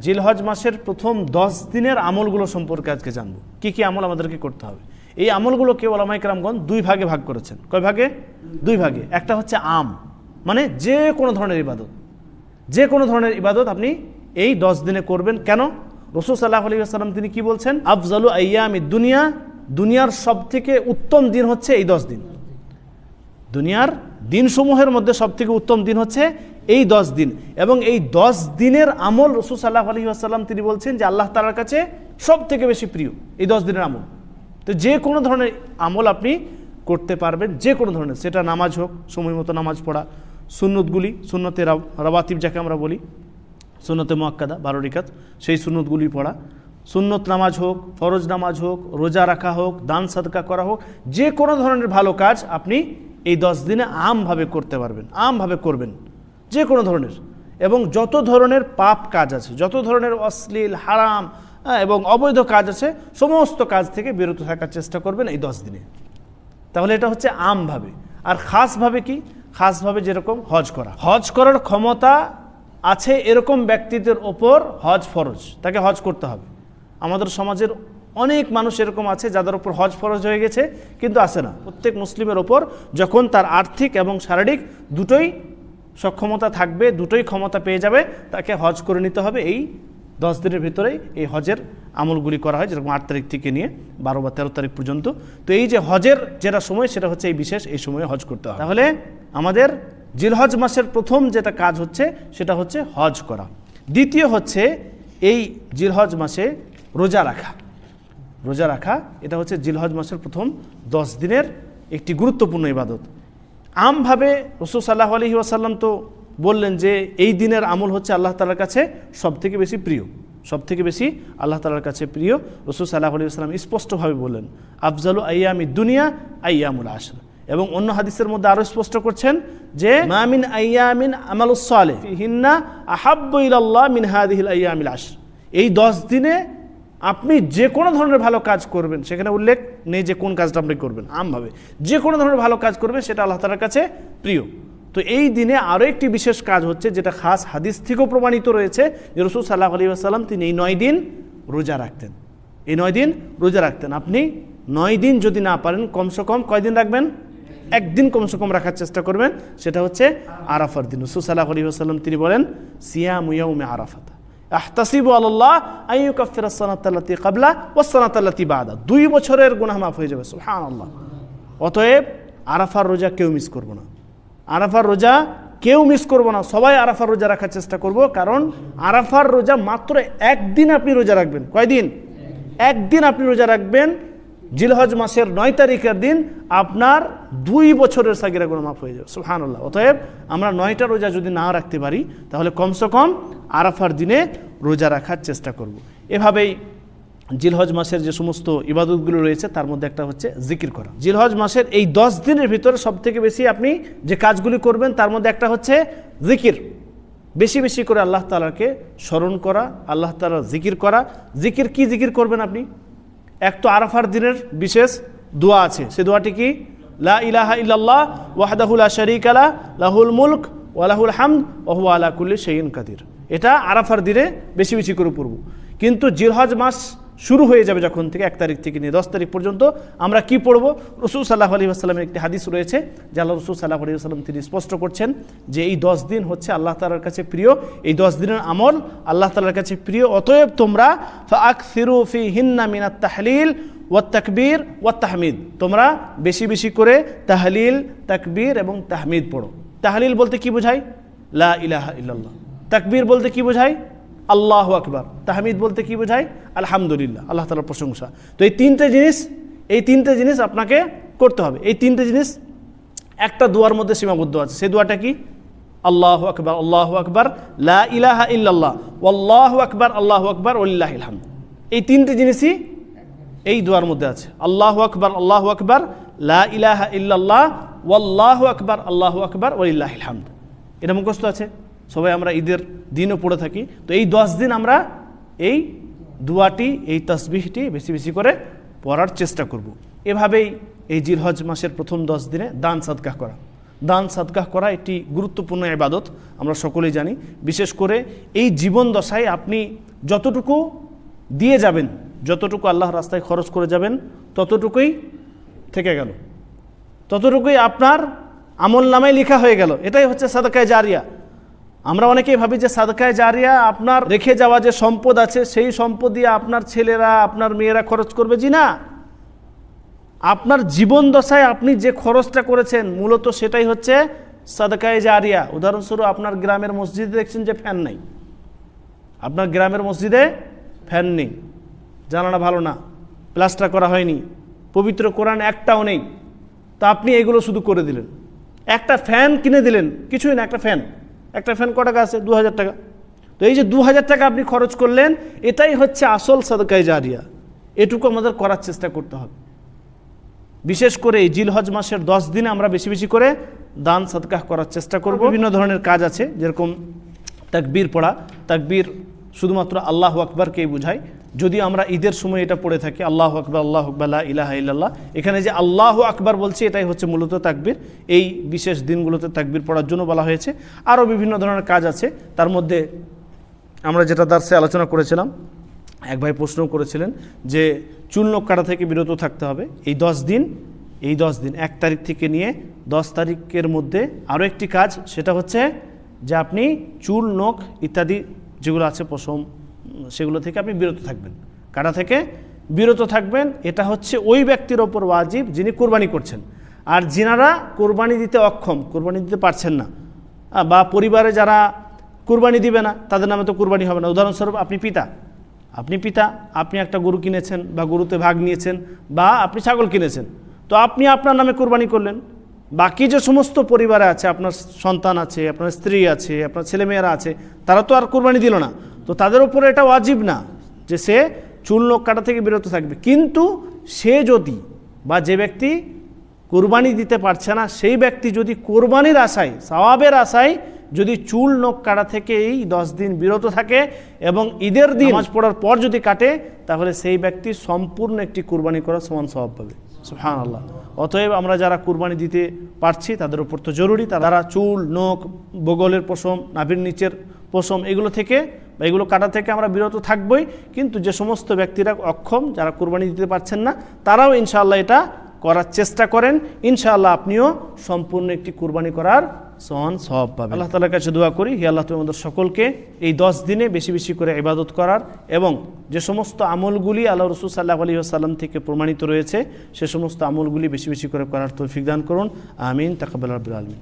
জিলহজ মাসের প্রথম 10 দিনের আমলগুলো সম্পর্কে আজকে জানবো। কি কি আমল আমাদেরকে করতে হবে। এই আমলগুলোকে ওলামায়ে কেরামগণ 2 ভাগে ভাগ করেছেন। কয় ভাগে? 2 ভাগে। একটা হচ্ছে আম, মানে যে কোনো ধরনের ইবাদত, যে কোনো ধরনের ইবাদত আপনি এই 10 দিনে করবেন। কেন? রাসূল সাল্লাল্লাহু আলাইহি ওয়াসাল্লাম তিনি কি বলছেন? আফজালু আইয়ামিদ দুনিয়া, দুনিয়ার সবথেকে উত্তম দিন হচ্ছে এই 10 দিন। দুনিয়ার দিনসমূহের মধ্যে সবথেকে উত্তম দিন হচ্ছে এই 10 দিন, এবং এই 10 দিনের আমল রাসূল সাল্লাল্লাহু আলাইহি ওয়াসাল্লাম তিনি বলছেন যে আল্লাহ তাআলার কাছে সবথেকে বেশি প্রিয় এই 10 দিনের আমল। তো যে কোনো ধরনের আমল আপনি করতে পারবেন, যে কোনো ধরনের, সেটা নামাজ হোক, সময় মতো নামাজ পড়া, সুন্নতগুলি, সুন্নতে রাওয়াতিব যাকে আমরা বলি, সুন্নতে মুআক্কাদা 12 রাকাত, সেই সুন্নতগুলি পড়া, সুন্নত নামাজ হোক, ফরজ নামাজ হোক, রোজা রাখা হোক, দান সাদকা করা হোক, যে কোনো ধরনের ভালো কাজ আপনি এই 10 দিনে আমভাবে করতে পারবেন, আমভাবে করবেন, যে কোনো ধরনের। এবং যত ধরনের পাপ কাজ আছে, যত ধরনের অশ্লীল, হারাম এবং অবৈধ কাজ আছে, সমস্ত কাজ থেকে বিরত থাকার চেষ্টা করবেন এই 10 দিনে। তাহলে এটা হচ্ছে আমভাবে। আর খাসভাবে কি? খাসভাবে যেরকম হজ করা, হজ করার ক্ষমতা আছে এরকম ব্যক্তিদের ওপর হজ ফরজ, তাকে হজ করতে হবে। আমাদের সমাজের অনেক মানুষ এরকম আছে যাদের ওপর হজ ফরজ হয়ে গেছে, কিন্তু আসে না। প্রত্যেক মুসলিমের ওপর যখন তার আর্থিক এবং শারীরিক দুটোই সক্ষমতা থাকবে, দুটোই ক্ষমতা পেয়ে যাবে, তাকে হজ করে নিতে হবে। এই 10 দিনের ভিতরেই এই হজের আমলগুলি করা হয়, যেরকম 8 তারিখ থেকে নিয়ে 12 বা 13 তারিখ পর্যন্ত। তো এই যে হজের যেটা সময়, সেটা হচ্ছে এই বিশেষ এই সময়ে হজ করতে হবে। তাহলে আমাদের জিলহজ মাসের প্রথম যেটা কাজ হচ্ছে সেটা হচ্ছে হজ করা। দ্বিতীয় হচ্ছে এই জিলহজ মাসে রোজা রাখা। রোজা রাখা এটা হচ্ছে জিলহজ মাসের প্রথম 10 দিনের একটি গুরুত্বপূর্ণ ইবাদত। আমভাবে রাসূল সাল্লাল্লাহু আলাইহি ওয়াসাল্লাম তো বললেন যে এই দিনের আমল হচ্ছে আল্লাহ তাআলার কাছে সবথেকে বেশি প্রিয়, সবথেকে বেশি আল্লাহ তাআলার কাছে প্রিয়। রাসূল সাল্লাল্লাহু আলাইহি ওয়াসাল্লাম স্পষ্টভাবে বললেন আফজালু আইয়ামিদ দুনিয়া আইয়ামুল আশর। এবং অন্য হাদিসের মধ্যে আরও স্পষ্ট করছেন যে মা মিন আইয়ামিন আমালুস সালেহ ফিহিন্না আহাব্বু ইলাল্লাহ মিন হাযিহিল আইয়ামিল আশর। এই 10 দিনে আপনি যে কোনো ধরনের ভালো কাজ করবেন, সেখানে উল্লেখ নেই যে কোন কাজটা আপনি করবেন, আমভাবে যে কোনো ধরনের ভালো কাজ করবেন সেটা আল্লাহ তাআলার কাছে প্রিয়। তো এই দিনে আরও একটি বিশেষ কাজ হচ্ছে, যেটা খাস হাদিস থেকেও প্রমাণিত রয়েছে, যে রাসূল সাল্লাল্লাহু আলাইহি ওয়াসাল্লাম তিনি এই 9 দিন রোজা রাখতেন। এই 9 দিন রোজা রাখতেন। আপনি 9 দিন যদি না পারেন, কমসে কম কয়দিন রাখবেন? একদিন কমসে কম রাখার চেষ্টা করবেন, সেটা হচ্ছে আরাফার দিন। রাসূল সাল্লাল্লাহু আলাইহি ওয়াসাল্লাম তিনি বলেন সিয়ামু ইয়াউমি আরাফাত আহতাসিবু আলাল্লাহ আন ইউকাফিরাস সানাতাল্লাতী ক্বাবলা ওয়াস সানাতাল্লাতী বা'দা। 2 বছরের গুনাহ মাফ হয়ে যাবে। সুবহানাল্লাহ। অতএব আরাফার রোজা কেউ মিস করব না, আরাফার রোজা কেউ মিস করব না, সবাই আরাফার রোজা রাখার চেষ্টা করব। কারণ আরাফার রোজা মাত্র একদিন আপনি রোজা রাখবেন। কয়দিন? একদিন আপনি রোজা রাখবেন। জিলহজ মাসের 9 তারিখের দিন আপনার 2 বছরের সাগীরা গুনাহ মাফ হয়ে যাবে। সুবহানাল্লাহ। অতএব আমরা 9টা রোজা যদি না রাখতে পারি, তাহলে কমসে কম আরাফার দিনে রোজা রাখার চেষ্টা করব। এভাবেই জিলহজ মাসের যে সমস্ত ইবাদতগুলো রয়েছে তার মধ্যে একটা হচ্ছে জিকির করা। জিলহজ মাসের এই 10 দিনের ভিতরে সবথেকে বেশি আপনি যে কাজগুলি করবেন তার মধ্যে একটা হচ্ছে জিকির। বেশি বেশি করে আল্লাহ তাআলাকে স্মরণ করা, আল্লাহ তাআলার জিকির করা। জিকির কি জিকির করবেন আপনি? এক তো আরাফার দিনের বিশেষ দোয়া আছে, সে দোয়াটি কি? লা ইলাহা ইল্লাল্লাহ ওয়াহদাহু লা শারীকা লাহু লাহুল মুলক ওয়া লাহুল হামদ ওয়া হুয়া আলা কুল্লি শাইইন কাদির। এটা আরাফার দিনে বেশি বেশি করে পড়ব। কিন্তু জিলহজ মাস শুরু হয়ে যাবে যখন থেকে 1 তারিখ থেকে নিয়ে 10 তারিখ পর্যন্ত আমরা কি পড়ব? রাসূল সাল্লাল্লাহু আলাইহি ওয়াসাল্লামের একটি হাদিস রয়েছে যে আল্লাহ রাসূল সাল্লাল্লাহু আলাইহি ওয়াসাল্লাম তিনি স্পষ্ট করছেন যে এই 10 দিন হচ্ছে আল্লাহ তাআলার কাছে প্রিয়, এই 10 দিনের আমল আল্লাহ তাআলার কাছে প্রিয়। অতএব তোমরা ফাআকসিরু ফিহিন্না মিনাত তাহলিল ওয়াত তাকবীর ওয়াত তাহমিদ, তোমরা বেশি বেশি করে তাহলিল, তাকবীর এবং তাহমিদ পড়ো। তাহলিল বলতে কি বোঝায়? লা ইলাহা ইল্লাল্লাহ। তাকবীর বলতে কি বোঝায়? আল্লাহু আকবার। তাহমিদ বলতে কি বোঝায়? আলহামদুলিল্লাহ, আল্লাহ তাআলার প্রশংসা। তো এই তিনটে জিনিস আপনাকে করতে হবে। এই 3টে জিনিস একটা দোয়ার মধ্যে সীমাবদ্ধ আছে। সেই দোয়াটা কি? আল্লাহু আকবার, আল্লাহু আকবার, লা ইলাহা ইল্লাল্লাহ, আল্লাহু আকবার, আল্লাহু আকবার, ওয়ালিল্লাহিল হামদ। এই 3টে জিনিসই এই দোয়ার মধ্যে আছে। আল্লাহু আকবার, আল্লাহু আকবার, লা ইলাহা ইল্লাল্লাহ, আল্লাহু আকবার, আল্লাহু আকবার, ওয়ালিল্লাহিল হামদ। এটা মুখস্থ আছে, সবাই আমরা ঈদের দিনও পড়ে থাকি। তো এই 10 দিন আমরা এই দোয়াটি, এই তাসবিহটি বেশি বেশি করে পড়ার চেষ্টা করব। এভাবেই এই জিলহজ মাসের প্রথম 10 দিনে দান সাদকা করা। দান সাদকাহ করা একটি গুরুত্বপূর্ণ ইবাদত, আমরা সকলেই জানি। বিশেষ করে এই জীবন দশায় আপনি যতটুকু দিয়ে যাবেন, যতটুকু আল্লাহর রাস্তায় খরচ করে যাবেন, ততটুকুই থেকে গেল, ততটুকুই আপনার আমল নামায় লেখা হয়ে গেল। এটাই হচ্ছে সাদকায়ে জারিয়া। আমরা অনেকেই ভাবি যে সাদকায়ে জারিয়া আপনার রেখে যাওয়া যে সম্পদ আছে সেই সম্পদ দিয়ে আপনার ছেলেরা, আপনার মেয়েরা খরচ করবে। জি না, আপনার জীবন দশায় আপনি যে খরচটা করেছেন মূলত সেটাই হচ্ছে সাদকায়ে জারিয়া। উদাহরণস্বরূপ আপনার গ্রামের মসজিদে দেখছেন যে ফ্যান নাই, আপনার গ্রামের মসজিদে ফ্যান নেই, জানালা ভালো না, প্লাস্টার করা হয়নি, পবিত্র কোরআন একটাও নেই, তা আপনি এগুলো শুধু করে দিলেন। একটা ফ্যান কিনে দিলেন, কিছুই না, একটা ফ্যান ক টাকা আছে? 2000 টাকা। তো এই যে 2000 টাকা আপনি খরচ করলেন, এটাই হচ্ছে আসল সাদকায়ে জারিয়া। এটুকু আমাদের করার চেষ্টা করতে হবে। বিশেষ করে এই জিলহজ মাসের 10 দিনে আমরা বেশি বেশি করে দান সাদকাহ করার চেষ্টা করব। বিভিন্ন ধরনের কাজ আছে, যেরকম তাকবীর পড়া। তাকবীর শুধুমাত্র আল্লাহু আকবারকেই বোঝায়। যদি আমরা ঈদের সময় এটা পড়ে থাকি, আল্লাহু আকবার, আল্লাহু আকবার, লা ইলাহা ইল্লাল্লাহ, এখানে যে আল্লাহু আকবার বলছি এটাই হচ্ছে মূলত তাকবীর। এই বিশেষ দিনগুলোতে তাকবীর পড়ার জন্য বলা হয়েছে। আরও বিভিন্ন ধরনের কাজ আছে, তার মধ্যে আমরা যেটা দার্সে আলোচনা করেছিলাম, এক ভাই প্রশ্ন করেছিলেন যে চুল নখ কাটা থেকে বিরত থাকতে হবে এই 10 দিন। 1 তারিখ থেকে নিয়ে 10 তারিখের মধ্যে আরও একটি কাজ, সেটা হচ্ছে যে আপনি চুল নখ ইত্যাদি যেগুলো আছে পশম, সেগুলো থেকে আপনি বিরত থাকবেন, কাটা থেকে বিরত থাকবেন। এটা হচ্ছে ওই ব্যক্তির ওপর ওয়াজিব যিনি কোরবানি করছেন। আর যিনারা কোরবানি দিতে অক্ষম, কোরবানি দিতে পারছেন না, বা পরিবারে যারা কোরবানি দিবে না, তাদের নামে তো কোরবানি হবে না। উদাহরণস্বরূপ আপনি পিতা, আপনি একটা গরু কিনেছেন বা গরুতে ভাগ নিয়েছেন, বা আপনি ছাগল কিনেছেন, তো আপনি আপনার নামে কোরবানি করলেন। বাকি যে সমস্ত পরিবারে আছে, আপনার সন্তান আছে, আপনার স্ত্রী আছে, আপনার ছেলেমেয়েরা আছে, তারা তো আর কোরবানি দিল না, তো তাদের উপরে এটা ওয়াজিব না যে সে চুল নখ কাটা থেকে বিরত থাকবে। কিন্তু সে যদি, বা যে ব্যক্তি কোরবানি দিতে পারছে না, সেই ব্যক্তি যদি কোরবানির আশায়, সওয়াবের আশায় যদি চুল নখ কাটা থেকে এই 10 দিন বিরত থাকে এবং ঈদের দিন নামাজ পড়ার পর যদি কাটে, তাহলে সেই ব্যক্তি সম্পূর্ণ একটি কোরবানি করার সমান সওয়াব পাবে। সুবহানাল্লাহ। অতএব আমরা যারা কোরবানি দিতে পারছি তাদের উপর তো জরুরি, তারা চুল নখ, বগলের পশম, নাভির নিচের পশম, এগুলো থেকে বা এগুলো কাটা থেকে আমরা বিরত থাকবই। কিন্তু যে সমস্ত ব্যক্তিরা অক্ষম, যারা কোরবানি দিতে পারছেন না, তারাও ইনশাআল্লাহ এটা করার চেষ্টা করেন। ইনশাআল্লাহ আপনিও সম্পূর্ণ একটি কোরবানি করার সমান সওয়াব পাবেন। আল্লাহ তাআলার কাছে দোয়া করি, হে আল্লাহ, তুমি আমাদের সকলকে এই 10 দিনে বেশি বেশি করে ইবাদত করার এবং যে সমস্ত আমলগুলি আল্লাহ রাসূল সাল্লাল্লাহু আলাইহি ওয়াসাল্লাম থেকে প্রমাণিত রয়েছে সে সমস্ত আমলগুলি বেশি বেশি করে করার তৌফিক দান করুন। আমিন। তাকাব্বাল রাব্বুল আলামিন।